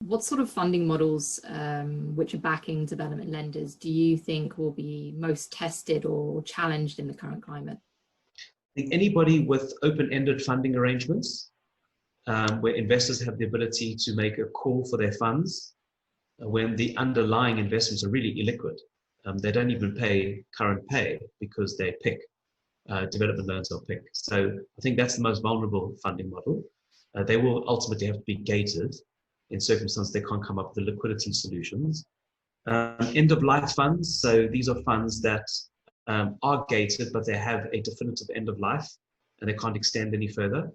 what sort of funding models which are backing development lenders do you think will be most tested or challenged in the current climate? I think anybody with open-ended funding arrangements, where investors have the ability to make a call for their funds when the underlying investments are really illiquid. They don't even pay current pay because they pick development loans or pick. So I think that's the most vulnerable funding model. They will ultimately have to be gated in circumstances they can't come up with the liquidity solutions. End-of-life funds, so these are funds that are gated, but they have a definitive end of life and they can't extend any further.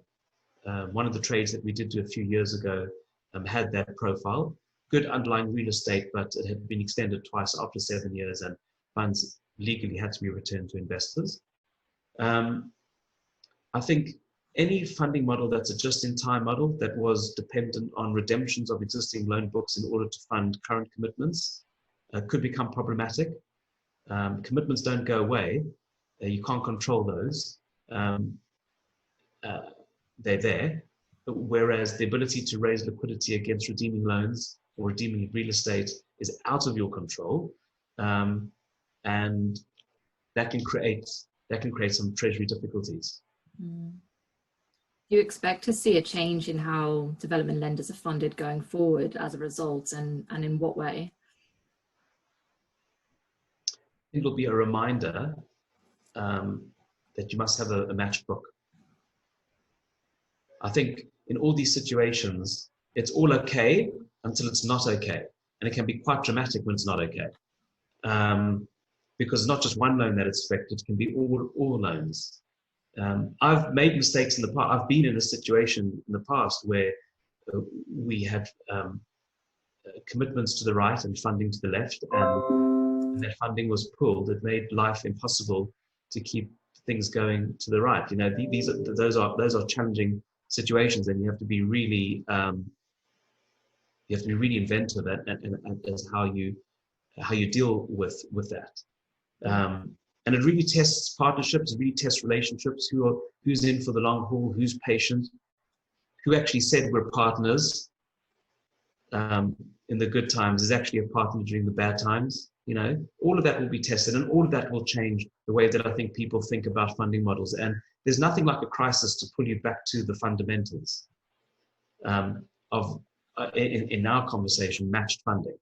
One of the trades that we did do a few years ago had that profile. Good underlying real estate, but it had been extended twice after 7 years and funds legally had to be returned to investors. I think any funding model that's a just-in-time model that was dependent on redemptions of existing loan books in order to fund current commitments could become problematic. Commitments don't go away. You can't control those. They're there. Whereas the ability to raise liquidity against redeeming loans or redeeming real estate is out of your control. And that can create some treasury difficulties. Do you expect to see a change in how development lenders are funded going forward as a result, and in what way? It'll be a reminder that you must have a match book. I think in all these situations, it's all okay until it's not okay. And it can be quite dramatic when it's not okay. Because not just one loan that is affected, it can be all loans. I've made mistakes in the past. I've been in a situation in the past where we had commitments to the right and funding to the left, and that funding was pulled. It made life impossible to keep things going to the right. You know, those are challenging situations, and you have to be really inventive as how you deal with that. And it really tests partnerships, it really tests relationships, who's in for the long haul, who's patient, who actually said we're partners in the good times is actually a partner during the bad times. You know, all of that will be tested, and all of that will change the way that I think people think about funding models. And there's nothing like a crisis to pull you back to the fundamentals of, in our conversation, matched funding.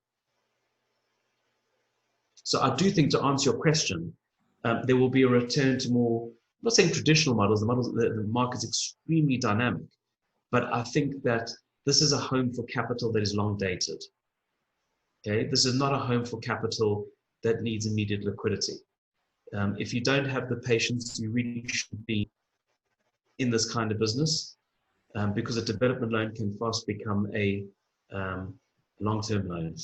So I do think, to answer your question, there will be a return to more, I'm not saying traditional models, the market's extremely dynamic, but I think that this is a home for capital that is long dated. Okay, this is not a home for capital that needs immediate liquidity. If you don't have the patience, you really shouldn't be in this kind of business, because a development loan can fast become a long-term loan.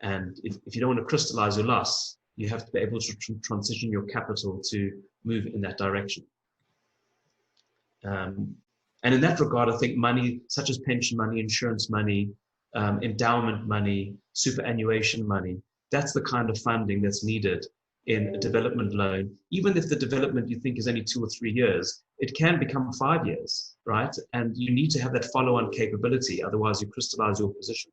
And if you don't want to crystallize your loss, you have to be able to transition your capital to move in that direction. And in that regard, I think money such as pension money, insurance money, endowment money, superannuation money, that's the kind of funding that's needed in a development loan. Even if the development you think is only 2 or 3 years, it can become 5 years, right? And you need to have that follow-on capability, otherwise you crystallize your position.